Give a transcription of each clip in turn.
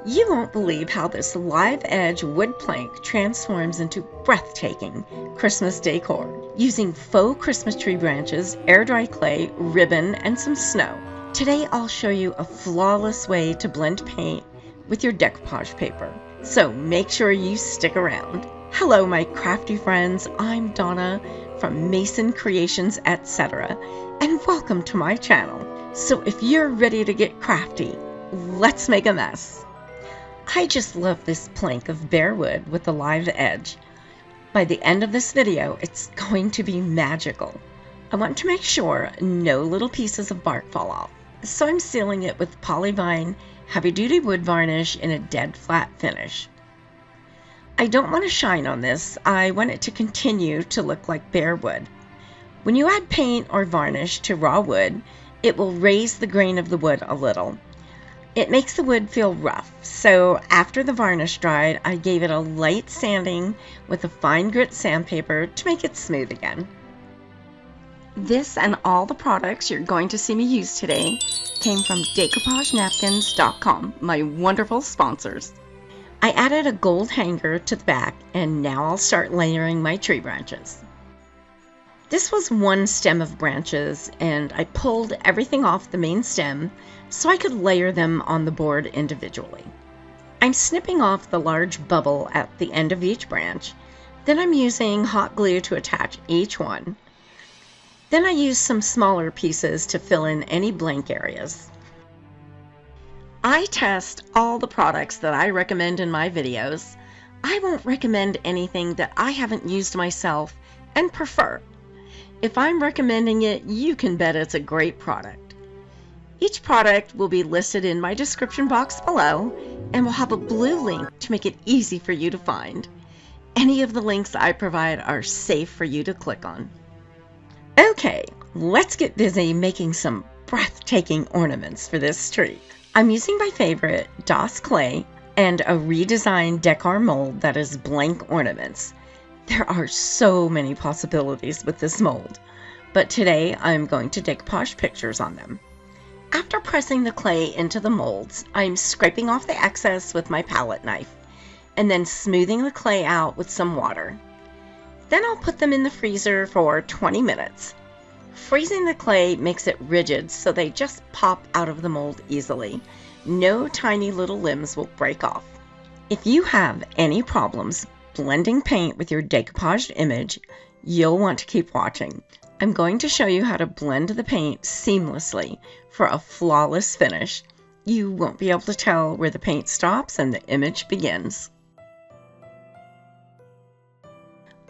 You won't believe how this live edge wood plank transforms into breathtaking Christmas decor using faux Christmas tree branches, air dry clay, ribbon, and some snow. Today I'll show you a flawless way to blend paint with your decoupage paper. So make sure you stick around. Hello my crafty friends, I'm Donna from Mason Creations, etc. and welcome to my channel. So if you're ready to get crafty, let's make a mess. I just love this plank of bare wood with a live edge. By the end of this video, it's going to be magical. I want to make sure no little pieces of bark fall off, so I'm sealing it with Polyvine heavy-duty wood varnish in a dead flat finish. I don't want to shine on this, I want it to continue to look like bare wood. When you add paint or varnish to raw wood, it will raise the grain of the wood a little. It makes the wood feel rough, so after the varnish dried, I gave it a light sanding with a fine grit sandpaper to make it smooth again. This and all the products you're going to see me use today came from decoupagenapkins.com, my wonderful sponsors. I added a gold hanger to the back, and now I'll start layering my tree branches. This was one stem of branches, and I pulled everything off the main stem so I could layer them on the board individually. I'm snipping off the large bubble at the end of each branch, then I'm using hot glue to attach each one. Then I use some smaller pieces to fill in any blank areas. I test all the products that I recommend in my videos. I won't recommend anything that I haven't used myself and prefer. If I'm recommending it, you can bet it's a great product. Each product will be listed in my description box below and will have a blue link to make it easy for you to find. Any of the links I provide are safe for you to click on. Okay, let's get busy making some breathtaking ornaments for this tree. I'm using my favorite DOS clay and a redesigned decor mold that is blank ornaments. There are so many possibilities with this mold, but today I'm going to decoupage pictures on them. After pressing the clay into the molds, I'm scraping off the excess with my palette knife and then smoothing the clay out with some water. Then I'll put them in the freezer for 20 minutes. Freezing the clay makes it rigid so they just pop out of the mold easily. No tiny little limbs will break off. If you have any problems blending paint with your decoupaged image, you'll want to keep watching. I'm going to show you how to blend the paint seamlessly for a flawless finish. You won't be able to tell where the paint stops and the image begins.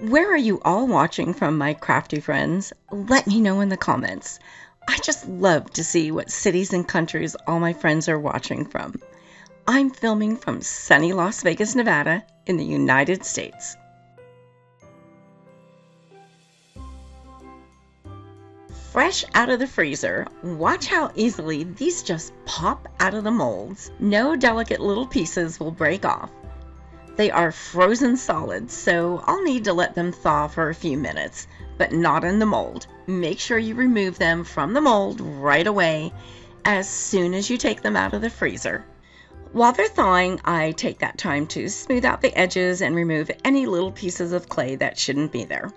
Where are you all watching from, my crafty friends? Let me know in the comments. I just love to see what cities and countries all my friends are watching from. I'm filming from sunny Las Vegas, Nevada in the United States. Fresh out of the freezer, watch how easily these just pop out of the molds. No delicate little pieces will break off. They are frozen solid, so I'll need to let them thaw for a few minutes, but not in the mold. Make sure you remove them from the mold right away as soon as you take them out of the freezer. While they're thawing, I take that time to smooth out the edges and remove any little pieces of clay that shouldn't be there.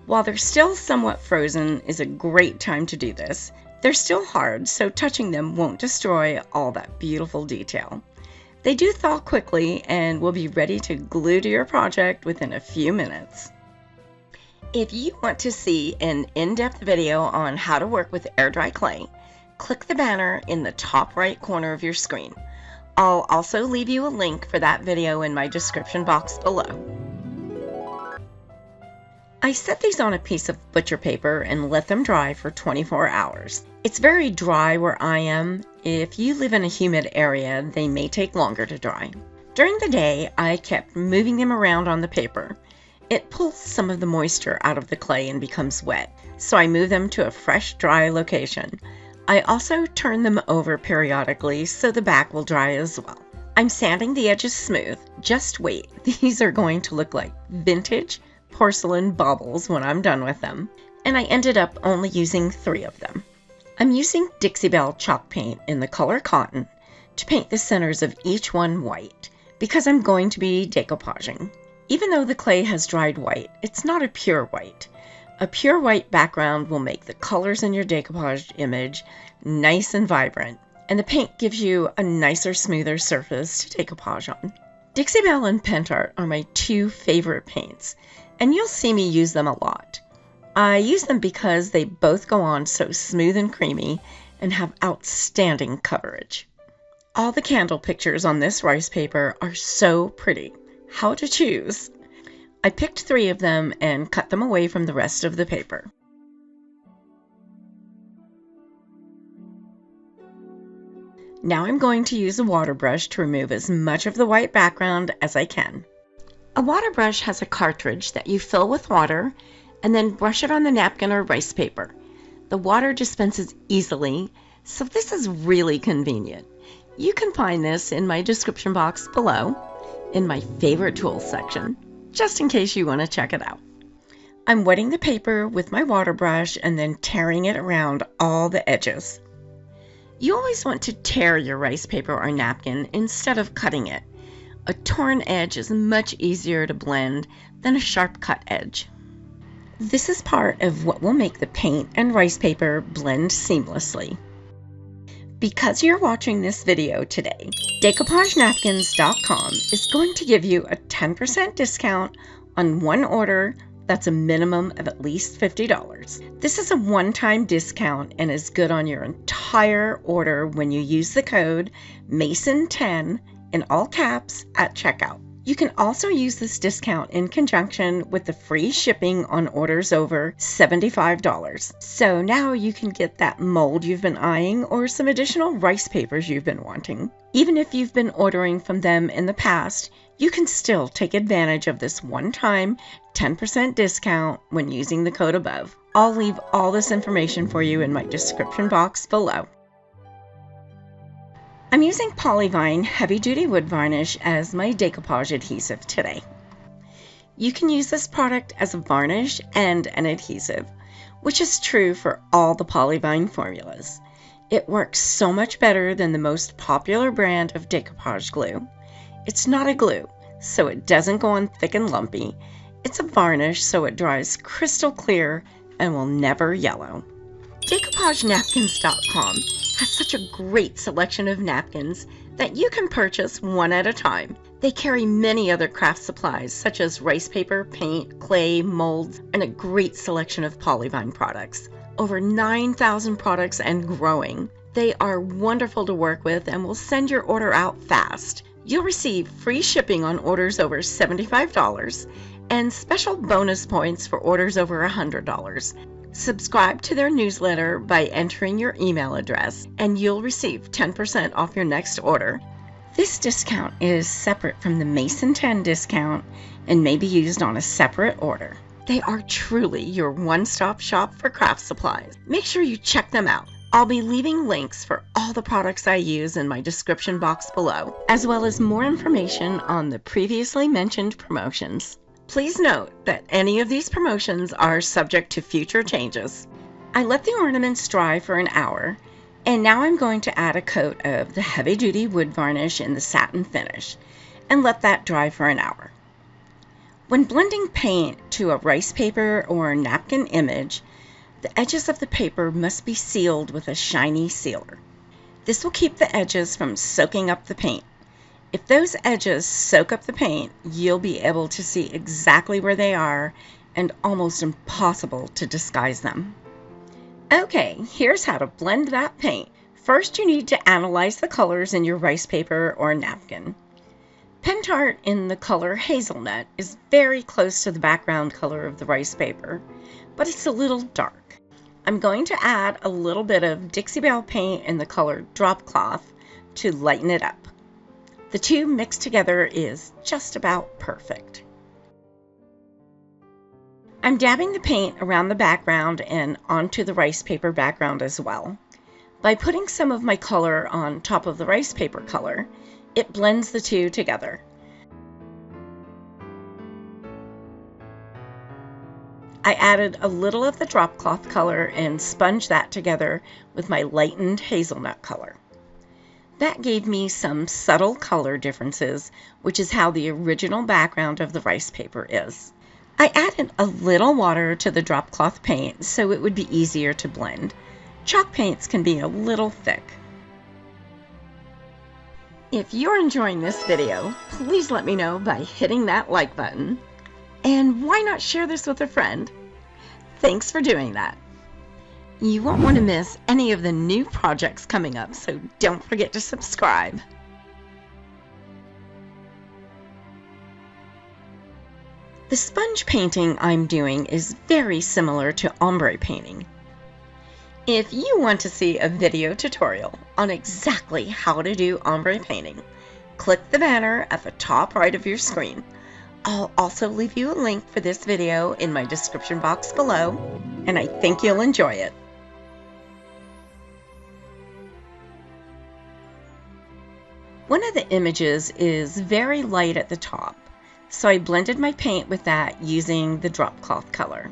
While they're still somewhat frozen is a great time to do this. They're still hard, so touching them won't destroy all that beautiful detail. They do thaw quickly and will be ready to glue to your project within a few minutes. If you want to see an in-depth video on how to work with air dry clay, click the banner in the top right corner of your screen. I'll also leave you a link for that video in my description box below. I set these on a piece of butcher paper and let them dry for 24 hours. It's very dry where I am. If you live in a humid area, they may take longer to dry. During the day, I kept moving them around on the paper. It pulls some of the moisture out of the clay and becomes wet, so I move them to a fresh, dry location. I also turn them over periodically so the back will dry as well. I'm sanding the edges smooth. Just wait, these are going to look like vintage porcelain baubles when I'm done with them. And I ended up only using 3 of them. I'm using Dixie Belle chalk paint in the color Cotton to paint the centers of each one white, because I'm going to be decoupaging. Even though the clay has dried white, it's not a pure white. A pure white background will make the colors in your decoupaged image nice and vibrant, and the paint gives you a nicer, smoother surface to decoupage on. Dixie Belle and Pentart are my two favorite paints, and you'll see me use them a lot. I use them because they both go on so smooth and creamy and have outstanding coverage. All the candle pictures on this rice paper are so pretty. How to choose? I picked 3 of them and cut them away from the rest of the paper. Now I'm going to use a water brush to remove as much of the white background as I can. A water brush has a cartridge that you fill with water and then brush it on the napkin or rice paper. The water dispenses easily, so this is really convenient. You can find this in my description box below, in my favorite tools section, just in case you want to check it out. I'm wetting the paper with my water brush and then tearing it around all the edges. You always want to tear your rice paper or napkin instead of cutting it. A torn edge is much easier to blend than a sharp cut edge. This is part of what will make the paint and rice paper blend seamlessly. Because you're watching this video today, decoupagenapkins.com is going to give you a 10% discount on one order that's a minimum of at least $50. This is a one-time discount and is good on your entire order when you use the code MASON10 in all caps at checkout. You can also use this discount in conjunction with the free shipping on orders over $75. So now you can get that mold you've been eyeing or some additional rice papers you've been wanting. Even if you've been ordering from them in the past, you can still take advantage of this one-time 10% discount when using the code above. I'll leave all this information for you in my description box below. I'm using Polyvine Heavy Duty Wood Varnish as my decoupage adhesive today. You can use this product as a varnish and an adhesive, which is true for all the Polyvine formulas. It works so much better than the most popular brand of decoupage glue. It's not a glue, so it doesn't go on thick and lumpy. It's a varnish, so it dries crystal clear and will never yellow. DecoupageNapkins.com has such a great selection of napkins that you can purchase one at a time. They carry many other craft supplies such as rice paper, paint, clay, molds, and a great selection of Polyvine products. Over 9,000 products and growing. They are wonderful to work with and will send your order out fast. You'll receive free shipping on orders over $75 and special bonus points for orders over $100. Subscribe to their newsletter by entering your email address, and you'll receive 10% off your next order. This discount is separate from the Mason 10 discount and may be used on a separate order. They are truly your one-stop shop for craft supplies. Make sure you check them out. I'll be leaving links for all the products I use in my description box below, as well as more information on the previously mentioned promotions. Please note that any of these promotions are subject to future changes. I let the ornaments dry for an hour, and now I'm going to add a coat of the heavy duty wood varnish in the satin finish, and let that dry for an hour. When blending paint to a rice paper or napkin image, the edges of the paper must be sealed with a shiny sealer. This will keep the edges from soaking up the paint. If those edges soak up the paint, you'll be able to see exactly where they are and almost impossible to disguise them. Okay, here's how to blend that paint. First, you need to analyze the colors in your rice paper or napkin. Pentart in the color hazelnut is very close to the background color of the rice paper, but it's a little dark. I'm going to add a little bit of Dixie Belle paint in the color drop cloth to lighten it up. The two mixed together is just about perfect. I'm dabbing the paint around the background and onto the rice paper background as well. By putting some of my color on top of the rice paper color, it blends the two together. I added a little of the drop cloth color and sponged that together with my lightened hazelnut color. That gave me some subtle color differences, which is how the original background of the rice paper is. I added a little water to the drop cloth paint so it would be easier to blend. Chalk paints can be a little thick. If you're enjoying this video, please let me know by hitting that like button. And why not share this with a friend? Thanks for doing that. You won't want to miss any of the new projects coming up, so don't forget to subscribe. The sponge painting I'm doing is very similar to ombre painting. If you want to see a video tutorial on exactly how to do ombre painting, click the banner at the top right of your screen. I'll also leave you a link for this video in my description box below, and I think you'll enjoy it. One of the images is very light at the top, so I blended my paint with that using the drop cloth color.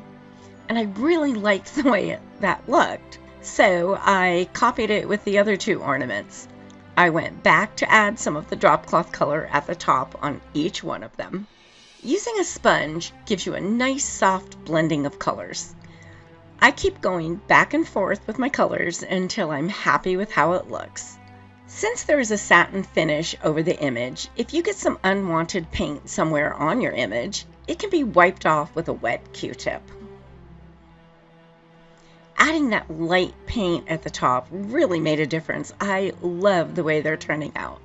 And I really liked the way that looked, so I copied it with the other two ornaments. I went back to add some of the drop cloth color at the top on each one of them. Using a sponge gives you a nice soft blending of colors. I keep going back and forth with my colors until I'm happy with how it looks. Since there is a satin finish over the image, if you get some unwanted paint somewhere on your image, it can be wiped off with a wet Q-tip. Adding that light paint at the top really made a difference. I love the way they're turning out.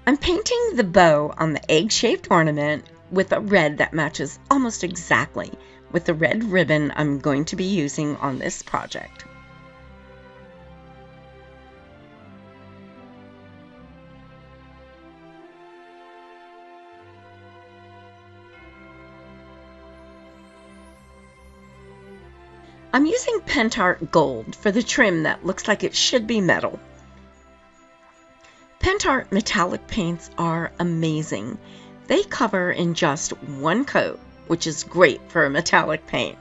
I'm painting the bow on the egg-shaped ornament with a red that matches almost exactly with the red ribbon I'm going to be using on this project. I'm using Pentart Gold for the trim that looks like it should be metal. Pentart metallic paints are amazing. They cover in just one coat, which is great for a metallic paint.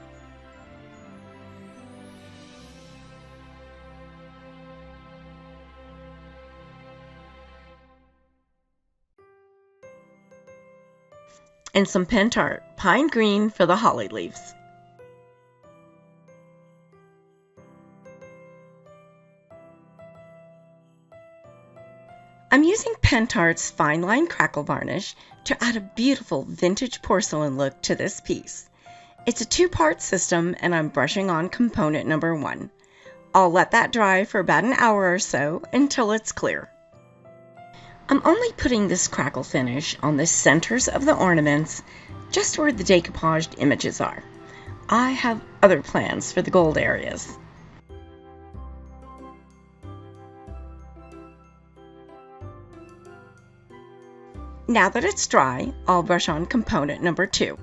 And some Pentart Pine Green for the holly leaves. I'm using Pentart's Fine Line Crackle Varnish to add a beautiful vintage porcelain look to this piece. It's a two-part system and I'm brushing on component number 1. I'll let that dry for about an hour or so until it's clear. I'm only putting this crackle finish on the centers of the ornaments, just where the decoupaged images are. I have other plans for the gold areas. Now that it's dry, I'll brush on component number 2.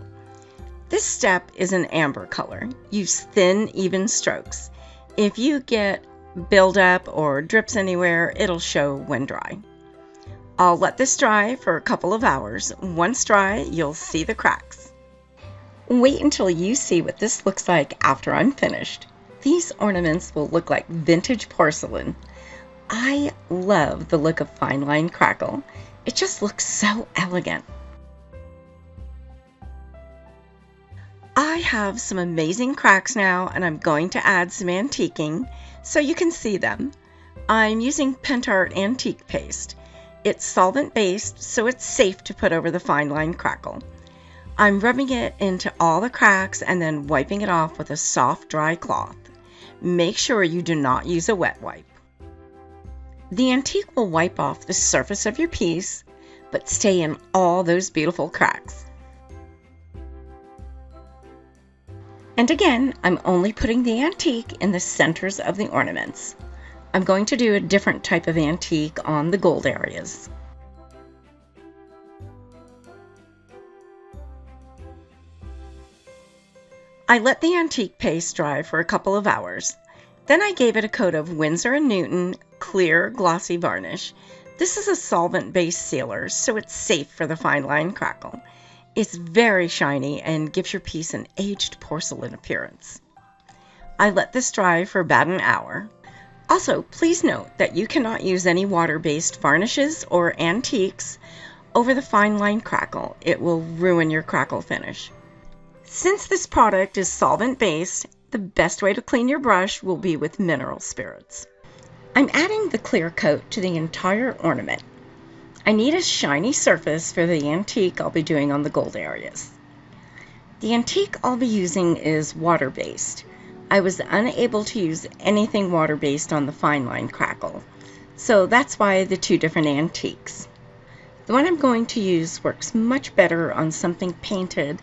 This step is an amber color. Use thin, even strokes. If you get buildup or drips anywhere, it'll show when dry. I'll let this dry for a couple of hours. Once dry, you'll see the cracks. Wait until you see what this looks like after I'm finished. These ornaments will look like vintage porcelain. I love the look of Fine Line Crackle. It just looks so elegant. I have some amazing cracks now, and I'm going to add some antiquing so you can see them. I'm using Pentart Antique Paste. It's solvent-based, so it's safe to put over the Fine Line Crackle. I'm rubbing it into all the cracks and then wiping it off with a soft, dry cloth. Make sure you do not use a wet wipe. The antique will wipe off the surface of your piece, but stay in all those beautiful cracks. And again, I'm only putting the antique in the centers of the ornaments. I'm going to do a different type of antique on the gold areas. I let the antique paste dry for a couple of hours. Then I gave it a coat of Winsor & Newton clear glossy varnish. This is a solvent-based sealer, so it's safe for the Fine Line Crackle. It's very shiny and gives your piece an aged porcelain appearance. I let this dry for about an hour. Also, please note that you cannot use any water-based varnishes or antiques over the fine line crackle. It will ruin your crackle finish. Since this product is solvent-based, the best way to clean your brush will be with mineral spirits. I'm adding the clear coat to the entire ornament. I need a shiny surface for the antique I'll be doing on the gold areas. The antique I'll be using is water-based. I was unable to use anything water-based on the fine line crackle, so that's why the two different antiques. The one I'm going to use works much better on something painted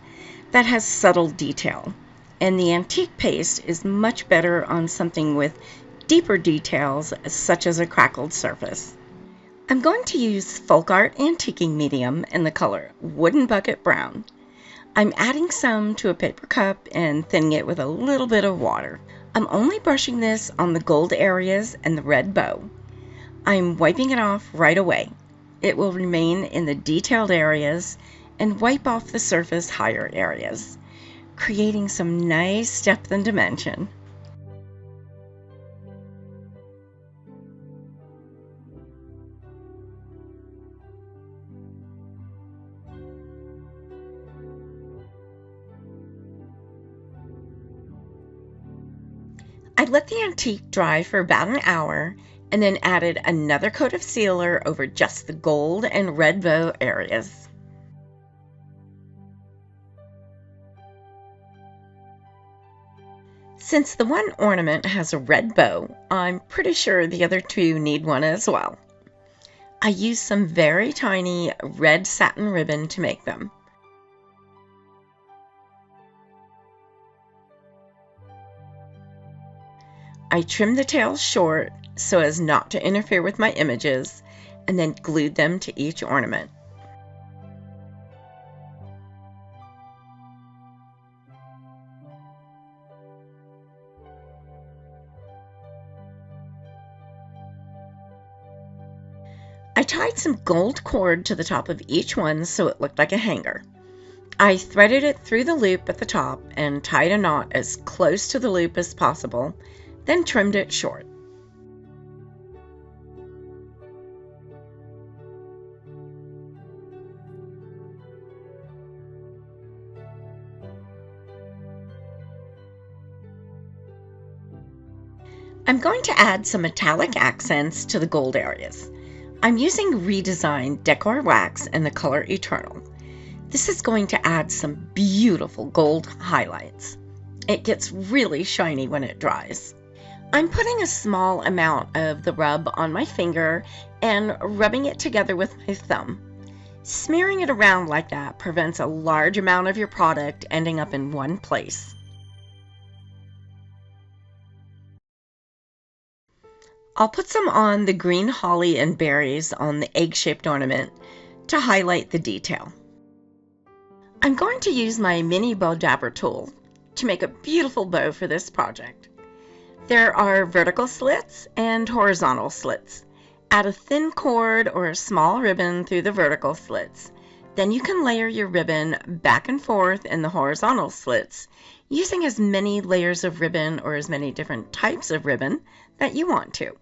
that has subtle detail, and the antique paste is much better on something with deeper details such as a crackled surface. I'm going to use Folk Art Antiquing Medium in the color Wooden Bucket Brown. I'm adding some to a paper cup and thinning it with a little bit of water. I'm only brushing this on the gold areas and the red bow. I'm wiping it off right away. It will remain in the detailed areas and wipe off the surface higher areas, creating some nice depth and dimension. I let the antique dry for about an hour and then added another coat of sealer over just the gold and red bow areas. Since the one ornament has a red bow, I'm pretty sure the other two need one as well. I used some very tiny red satin ribbon to make them. I trimmed the tails short so as not to interfere with my images, and then glued them to each ornament. I tied some gold cord to the top of each one so it looked like a hanger. I threaded it through the loop at the top and tied a knot as close to the loop as possible, then trimmed it short. I'm going to add some metallic accents to the gold areas. I'm using redesigned decor wax in the color Eternal. This is going to add some beautiful gold highlights. It gets really shiny when it dries. I'm putting a small amount of the rub on my finger and rubbing it together with my thumb. Smearing it around like that prevents a large amount of your product ending up in one place. I'll put some on the green holly and berries on the egg-shaped ornament to highlight the detail. I'm going to use my mini bow dabber tool to make a beautiful bow for this project. There are vertical slits and horizontal slits. Add a thin cord or a small ribbon through the vertical slits. Then you can layer your ribbon back and forth in the horizontal slits, using as many layers of ribbon or as many different types of ribbon that you want to.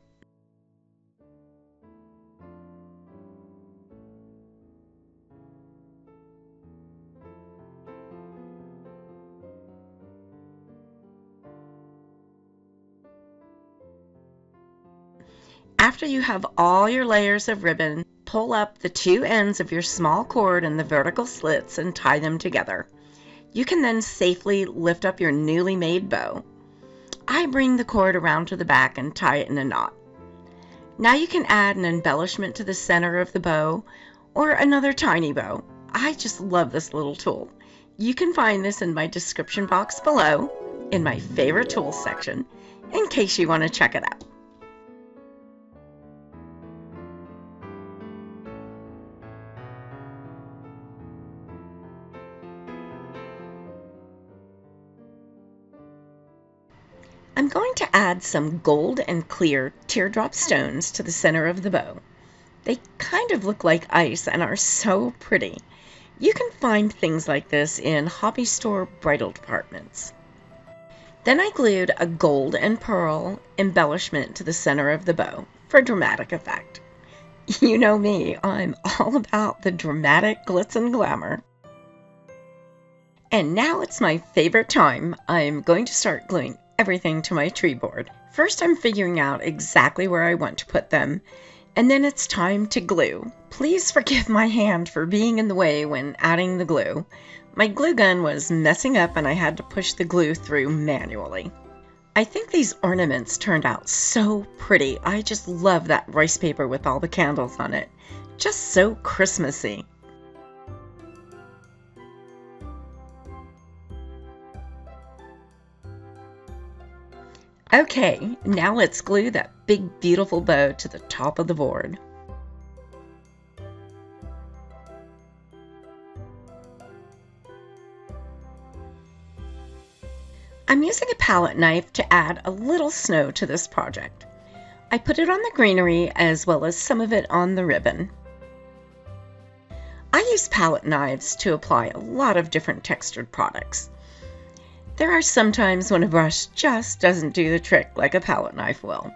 After you have all your layers of ribbon, pull up the two ends of your small cord in the vertical slits and tie them together. You can then safely lift up your newly made bow. I bring the cord around to the back and tie it in a knot. Now you can add an embellishment to the center of the bow or another tiny bow. I just love this little tool. You can find this in my description box below in my favorite tools section in case you want to check it out. I'm going to add some gold and clear teardrop stones to the center of the bow. They kind of look like ice and are so pretty. You can find things like this in hobby store bridal departments. Then I glued a gold and pearl embellishment to the center of the bow for dramatic effect. You know me, I'm all about the dramatic glitz and glamour. And now it's my favorite time. I'm going to start gluing everything to my tree board. First, I'm figuring out exactly where I want to put them, and then it's time to glue. Please forgive my hand for being in the way when adding the glue. My glue gun was messing up and I had to push the glue through manually. I think these ornaments turned out so pretty. I just love that rice paper with all the candles on it. Just so Christmassy. Okay, now let's glue that big beautiful bow to the top of the board. I'm using a palette knife to add a little snow to this project. I put it on the greenery as well as some of it on the ribbon. I use palette knives to apply a lot of different textured products. There are some times when a brush just doesn't do the trick like a palette knife will.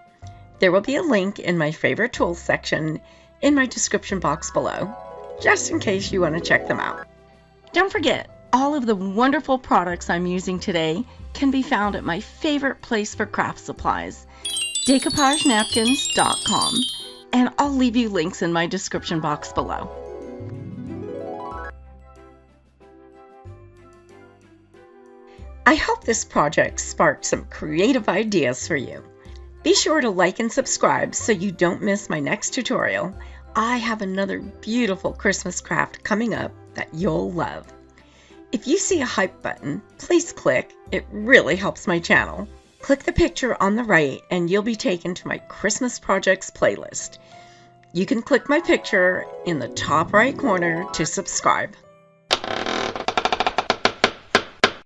There will be a link in my favorite tools section in my description box below, just in case you want to check them out. Don't forget, all of the wonderful products I'm using today can be found at my favorite place for craft supplies, decoupagenapkins.com, and I'll leave you links in my description box below. I hope this project sparked some creative ideas for you. Be sure to like and subscribe so you don't miss my next tutorial. I have another beautiful Christmas craft coming up that you'll love. If you see a hype button, please click. It really helps my channel. Click the picture on the right and you'll be taken to my Christmas projects playlist. You can click my picture in the top right corner to subscribe.